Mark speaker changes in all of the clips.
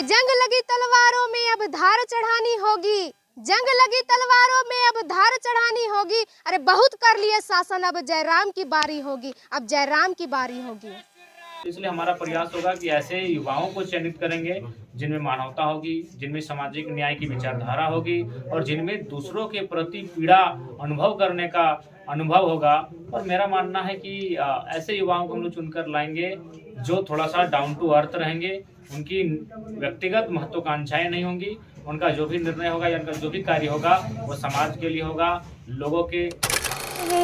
Speaker 1: कि जंग लगी तलवारों में अब धार चढ़ानी होगी, जंग लगी तलवारों में अब धार चढ़ानी होगी। अरे बहुत कर लिए शासन, अब जयराम की बारी होगी, अब जयराम की बारी होगी।
Speaker 2: इसलिए हमारा प्रयास होगा कि ऐसे युवाओं को चयनित करेंगे जिनमें मानवता होगी, जिनमें सामाजिक न्याय की विचारधारा होगी और जिनमें दूसरों के प्रति पीड़ा अनुभव करने का अनुभव होगा। और मेरा मानना है कि ऐसे युवाओं को हम लोग चुनकर लाएंगे जो थोड़ा सा डाउन टू अर्थ रहेंगे, उनकी व्यक्तिगत महत्वाकांक्षाएं नहीं होंगी, उनका जो भी निर्णय होगा या उनका जो भी कार्य होगा वो समाज के लिए होगा, लोगों के।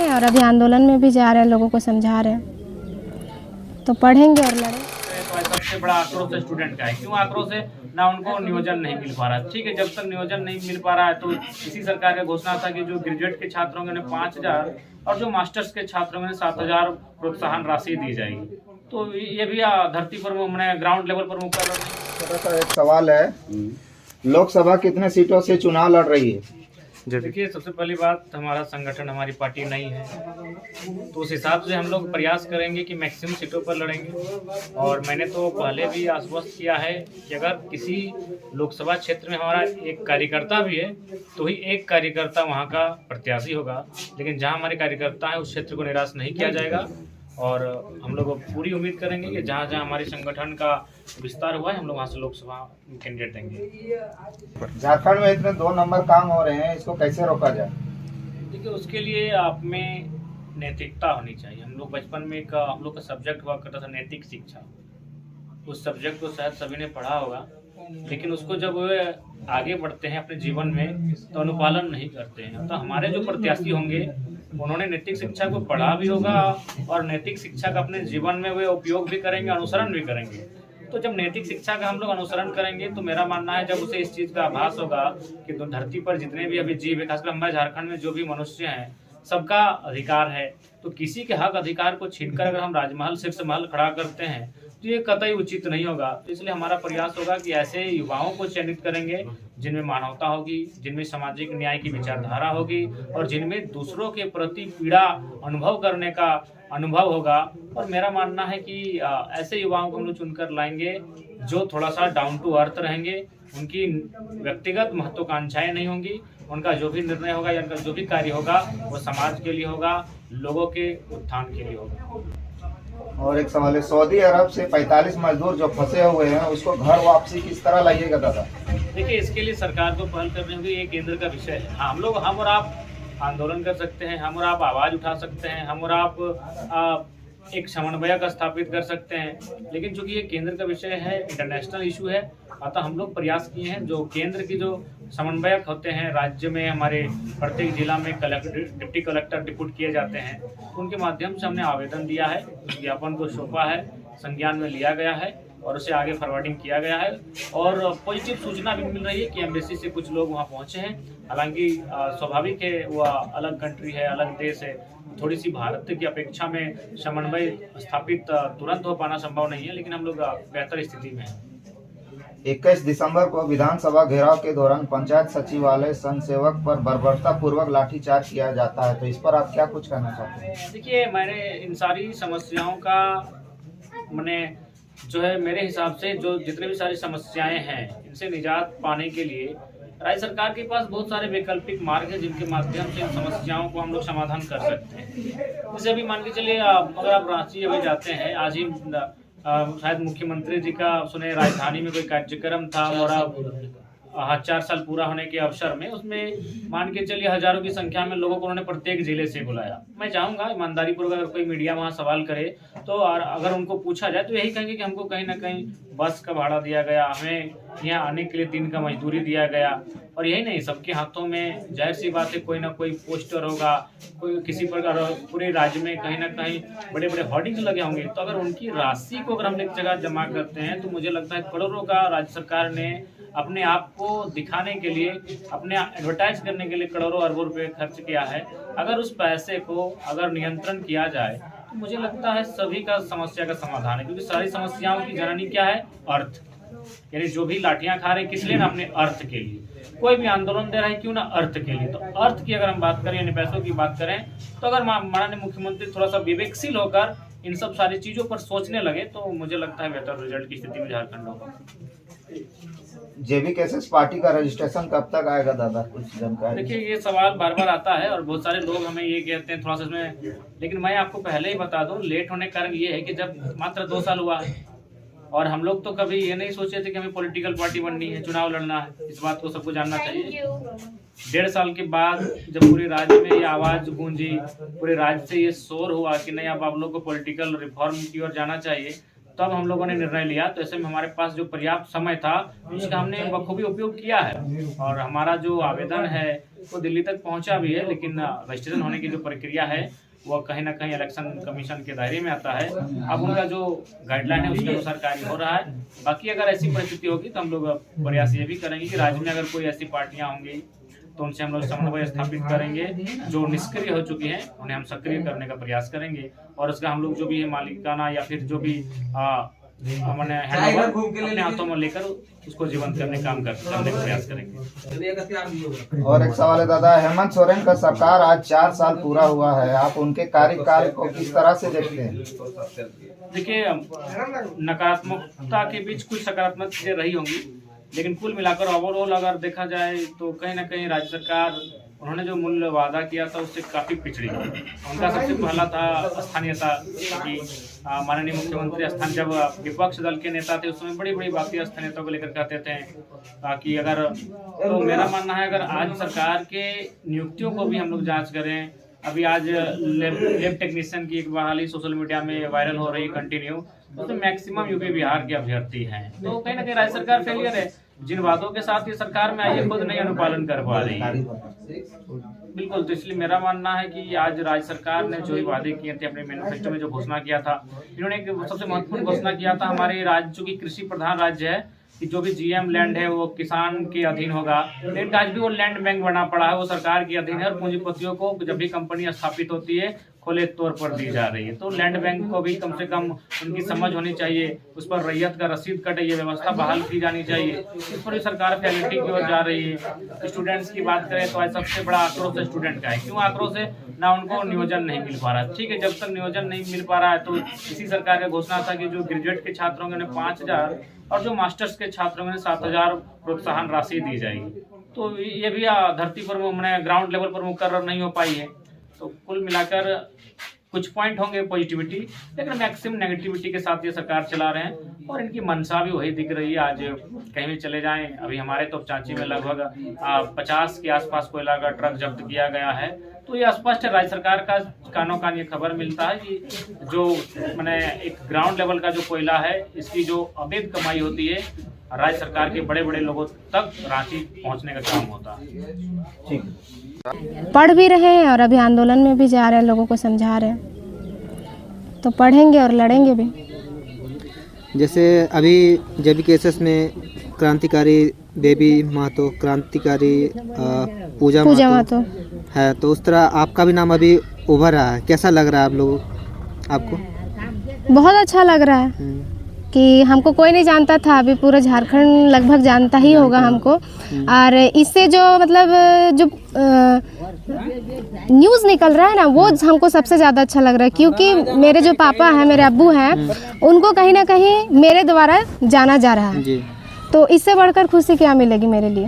Speaker 1: और अभी आंदोलन में भी जा रहे हैं, लोगों को समझा रहे हैं, तो पढ़ेंगे और लड़ेंगे।
Speaker 2: तो सबसे बड़ा आक्रोश स्टूडेंट का है। क्यों आक्रोश है? ना उनको नियोजन नहीं मिल पा रहा है। ठीक है, जब तक नियोजन नहीं मिल पा रहा है तो इसी सरकार का घोषणा था कि जो ग्रेजुएट के छात्रों को 5,000 और जो मास्टर्स के छात्रों को 7,000 प्रोत्साहन राशि दी जाएगी। तो ये भी धरती पर मैंने ग्राउंड लेवल पर कर रहा हूँ।
Speaker 3: छोटा सा एक सवाल है, लोकसभा कितने सीटों से चुनाव लड़ रही है?
Speaker 2: देखिए, सबसे पहली बात, हमारा संगठन, हमारी पार्टी नहीं है, तो उस हिसाब से हम लोग प्रयास करेंगे कि मैक्सिमम सीटों पर लड़ेंगे। और मैंने तो पहले भी आश्वस्त किया है कि अगर किसी लोकसभा क्षेत्र में हमारा एक कार्यकर्ता भी है तो ही एक कार्यकर्ता वहां का प्रत्याशी होगा, लेकिन जहां हमारे कार्यकर्ता हैं उस क्षेत्र को निराश नहीं किया जाएगा। और हम लोग पूरी उम्मीद करेंगे कि जहां जहां हमारे संगठन का विस्तार हुआ है हम लोग वहां से लोकसभा कैंडिडेट देंगे।
Speaker 3: झारखंड में इतने 2 नंबर काम हो रहे हैं, इसको कैसे रोका जाए?
Speaker 2: देखिए, उसके लिए आप में नैतिकता होनी चाहिए। हम लोग बचपन में हम लोग का सब्जेक्ट हुआ करता था नैतिक शिक्षा। उस सब्जेक्ट को शायद सभी ने पढ़ा होगा, लेकिन उसको जब वे आगे बढ़ते हैं अपने जीवन में तो अनुपालन नहीं करते हैं। तो हमारे जो प्रत्याशी होंगे उन्होंने नैतिक शिक्षा को पढ़ा भी होगा और नैतिक शिक्षा का अपने जीवन में वे उपयोग भी करेंगे, अनुसरण भी करेंगे। तो जब नैतिक शिक्षा का हम लोग अनुसरण करेंगे तो मेरा मानना है जब उसे इस चीज़ का आभास होगा कि तो धरती पर जितने भी अभी जीव है, खासकर हमारे झारखंड में जो भी मनुष्य हैं, सबका अधिकार है। तो किसी के हक अधिकार को छीनकर अगर हम राजमहल शीर्ष महल खड़ा करते हैं तो ये कतई उचित नहीं होगा। तो इसलिए हमारा प्रयास होगा कि ऐसे युवाओं को चयनित करेंगे जिनमें मानवता होगी, जिनमें सामाजिक न्याय की विचारधारा होगी और जिनमें दूसरों के प्रति पीड़ा अनुभव करने का अनुभव होगा। और मेरा मानना है कि ऐसे युवाओं को हम लोग चुनकर लाएंगे जो थोड़ा सा डाउन टू अर्थ रहेंगे, उनकी व्यक्तिगत महत्वाकांक्षाएं नहीं होंगी, उनका जो भी निर्णय होगा या उनका जो भी कार्य होगा वो समाज के लिए होगा, लोगों के उत्थान के लिए होगा।
Speaker 3: और एक सवाल है, सऊदी अरब से 45 मजदूर जो फंसे हुए हैं उसको घर वापसी किस तरह लाइएगा दादा?
Speaker 2: देखिए, इसके लिए सरकार को पहल करनी होगी, ये केंद्र का विषय है। हम और आप आंदोलन कर सकते हैं, हम और आप आवाज़ उठा सकते हैं, हम और आप एक समन्वयक स्थापित कर सकते हैं, लेकिन चूंकि ये केंद्र का विषय है, इंटरनेशनल इशू है, अतः हम लोग प्रयास किए हैं जो केंद्र की जो समन्वयक होते हैं राज्य में, हमारे प्रत्येक जिला में डिप्टी कलेक्टर डिप्यूट किए जाते हैं, उनके माध्यम से हमने आवेदन दिया है, उस ज्ञापन को सौंपा है, संज्ञान में लिया गया है और उसे आगे फॉरवर्डिंग किया गया है। और पॉजिटिव सूचना भी मिल रही है कि एम्बेसी से कुछ लोग वहाँ पहुँचे हैं। हालांकि स्वाभाविक है, वह अलग कंट्री है, अलग देश है, थोड़ी सी भारत की अपेक्षा में समन्वय स्थापित तुरंत हो पाना संभव नहीं है, लेकिन हम लोग बेहतर स्थिति में हैं।
Speaker 3: 21 दिसंबर को विधानसभा घेराव के दौरान पंचायत सचिवालय संसेवक पर बर्बरता पूर्वक लाठीचार्ज किया जाता है, तो इस पर आप क्या कुछ कहना चाहते हैं?
Speaker 2: देखिए, मैंने इन सारी समस्याओं का जो है, मेरे हिसाब से जो जितने भी सारी समस्याएं हैं इनसे निजात पाने के लिए राज्य सरकार के पास बहुत सारे वैकल्पिक मार्ग हैं जिनके माध्यम से इन समस्याओं को हम लोग समाधान कर सकते हैं। जैसे अभी मान के चलिए, अगर आप रांची अभी जाते हैं, आज ही शायद मुख्यमंत्री जी का सुने राजधानी में कोई कार्यक्रम था और 4 साल पूरा होने के अवसर में, उसमें मान के चलिए हजारों की संख्या में लोगों को उन्होंने प्रत्येक जिले से बुलाया। मैं चाहूंगा ईमानदारी पूर्वक अगर कोई मीडिया वहां सवाल करे तो और अगर उनको पूछा जाए तो यही कहेंगे कि हमको कहीं ना कहीं बस का भाड़ा दिया गया, हमें यहाँ आने के लिए दिन का मजदूरी दिया गया। और यही नहीं, सबके हाथों में जाहिर सी बात है कोई ना कोई पोस्टर होगा, कोई किसी प्रकार पूरे राज्य में कहीं ना कहीं बड़े बड़े होर्डिंग्स लगे होंगे। तो अगर उनकी राशि को अगर हम एक जगह जमा करते हैं तो मुझे लगता है करोड़ों का राज्य सरकार ने अपने आप को दिखाने के लिए, अपने एडवर्टाइज करने के लिए करोड़ों अरबों रुपए खर्च किया है। अगर उस पैसे को अगर नियंत्रण किया जाए तो मुझे लगता है सभी का समस्या का समाधान है, क्योंकि सारी समस्याओं की जननी क्या है? अर्थ। यानी जो भी लाठियां खा रहे किस लिए? ना अपने अर्थ के लिए। कोई भी आंदोलन दे रहा है क्यों ना? अर्थ के लिए। तो अर्थ की अगर हम बात करें, यानी पैसों की बात करें, तो अगर माननीय मुख्यमंत्री थोड़ा सा विवेकशील होकर इन सब सारी चीजों पर सोचने लगे तो मुझे लगता है बेहतर रिजल्ट की स्थिति में झारखंड होगा।
Speaker 3: जेबी केसेस पार्टी का रजिस्ट्रेशन कब तक आएगा दादा, कुछ जानकारी?
Speaker 2: देखिए, ये सवाल बार बार आता है और बहुत सारे लोग हमें ये कहते हैं थोड़ा सा इसमें, लेकिन मैं आपको पहले ही बता दूं, लेट होने का कारण ये है कि जब मात्र 2 साल हुआ है और हम लोग तो कभी ये नहीं सोचे थे कि हमें पॉलिटिकल पार्टी बननी है, चुनाव लड़ना है। इस बात को सबको जानना चाहिए। 1.5 साल के बाद जब पूरे राज्य में ये आवाज गूंजी, पूरे राज्य से ये शोर हुआ कि नहीं, अब आप लोग को पॉलिटिकल रिफॉर्म की ओर जाना चाहिए, तब हम लोगों ने निर्णय लिया। तो ऐसे में हमारे पास जो पर्याप्त समय था उसका हमने बखूबी उपयोग किया है और हमारा जो आवेदन है वो दिल्ली तक पहुंचा भी है, लेकिन रजिस्ट्रेशन होने की जो प्रक्रिया है वो कहीं ना कहीं इलेक्शन कमीशन के दायरे में आता है। अब उनका जो गाइडलाइन है उसके अनुसार कार्य हो रहा है। बाकी अगर ऐसी परिस्थिति होगी तो हम लोग प्रयास ये भी करेंगे कि राज्य में अगर कोई ऐसी पार्टियां होंगी तो उनसे हम लोग समन्वय स्थापित करेंगे। जो निष्क्रिय हो चुकी हैं उन्हें हम सक्रिय करने का प्रयास करेंगे और उसका हम लोग जो भी है मालिकाना या फिर जो भी हमने अपने हाथों में लेकर उसको जीवंत करने का प्रयास करेंगे।
Speaker 3: और एक सवाल है दादा, हेमंत सोरेन का सरकार आज 4 साल पूरा हुआ है, आप उनके कार्यकाल को किस तरह से देखते हैं?
Speaker 2: देखिए, नकारात्मकता के बीच कुछ सकारात्मक चीजें रही होंगी, लेकिन कुल मिलाकर ओवरऑल अगर देखा जाए तो कहीं ना कहीं राज्य सरकार उन्होंने जो मूल्य वादा किया था उससे काफी पिछड़ी। उनका सबसे पहला था स्थानीयता की। माननीय मुख्यमंत्री स्थान जब विपक्ष दल के नेता थे उस समय बड़ी बड़ी बातें स्थानीयता को लेकर कहते थे कि अगर, तो मेरा मानना है अगर आज सरकार के नियुक्तियों को भी हम लोग जांच करें, अभी आज लैब टेक्नीशियन की एक बहाली सोशल मीडिया में वायरल हो रही कंटिन्यू, तो मैक्सिमम यूपी बिहार के अभ्यर्थी हैं। तो कहीं ना कहीं राज्य सरकार फेलियर है। जिन वादों के साथ ये सरकार में आई है खुद नहीं अनुपालन कर पा रही है। बिल्कुल, तो इसलिए मेरा मानना है कि आज राज्य सरकार ने जो भी वादे किए थे अपने मैनिफेस्टो में जो घोषणा किया था, इन्होंने एक सबसे महत्वपूर्ण घोषणा किया था, हमारे राज्य की कृषि प्रधान राज्य है कि जो भी जीएम लैंड है वो किसान के अधीन होगा, लेकिन आज भी वो लैंड बैंक बना पड़ा है, वो सरकार के अधीन है और पूंजीपतियों को जब भी कंपनी स्थापित होती है खुले तौर पर दी जा रही है। तो लैंड बैंक को भी कम से कम उनकी समझ होनी चाहिए, उस पर रैयत का रसीद कटे, ये व्यवस्था बहाल की जानी चाहिए। इस पर सरकार फैसिलिटी की ओर जा रही है। स्टूडेंट्स की बात करें तो आज सबसे बड़ा आक्रोश स्टूडेंट का है। क्यों आक्रोश है? ना उनको नियोजन नहीं मिल पा रहा है। ठीक है, जब तक नियोजन नहीं मिल पा रहा है तो इसी सरकार का घोषणा था कि जो ग्रेजुएट के छात्रों के 5,000 और जो मास्टर्स के छात्रों में 7,000 प्रोत्साहन राशि दी जाएगी। तो ये भी धरती पर मैंने ग्राउंड लेवल पर मुकर्रर नहीं हो पाई है। तो कुल मिलाकर कुछ पॉइंट होंगे पॉजिटिविटी, लेकिन मैक्सिमम नेगेटिविटी के साथ ये सरकार चला रहे हैं और इनकी मंशा भी वही दिख रही है। आज कहीं भी चले जाएं, अभी हमारे तो चांची में लगभग 50 के आसपास कोयला का ट्रक जब्त किया गया है। तो ये स्पष्ट है, राज्य सरकार का कानों कान ये खबर मिलता है कि जो मैंने एक ग्राउंड लेवल का जो कोयला है इसकी जो अवैध कमाई होती है राज्य सरकार के बड़े बड़े लोगों तक रांची पहुंचने का काम होता है।
Speaker 3: ठीक,
Speaker 1: पढ़ भी रहे हैं और अभी आंदोलन में भी जा रहे हैं, लोगों को समझा रहे हैं, तो पढ़ेंगे और लड़ेंगे भी।
Speaker 4: जैसे अभी जेबी केसेस में क्रांतिकारी बेबी महतो, क्रांतिकारी पूजा महतो है, तो उस तरह आपका भी नाम अभी उभर रहा है, कैसा लग रहा है आप लोगों आपको?
Speaker 1: बहुत अच्छा लग रहा है कि हमको कोई नहीं जानता था, अभी पूरा झारखंड लगभग जानता ही होगा हमको। और इससे जो मतलब जो न्यूज़ निकल रहा है ना, वो हमको सबसे ज़्यादा अच्छा लग रहा है, क्योंकि मेरे जो पापा हैं, मेरे अब्बू हैं, उनको कहीं ना कहीं मेरे द्वारा जाना जा रहा है। तो इससे बढ़कर खुशी क्या मिलेगी मेरे लिए।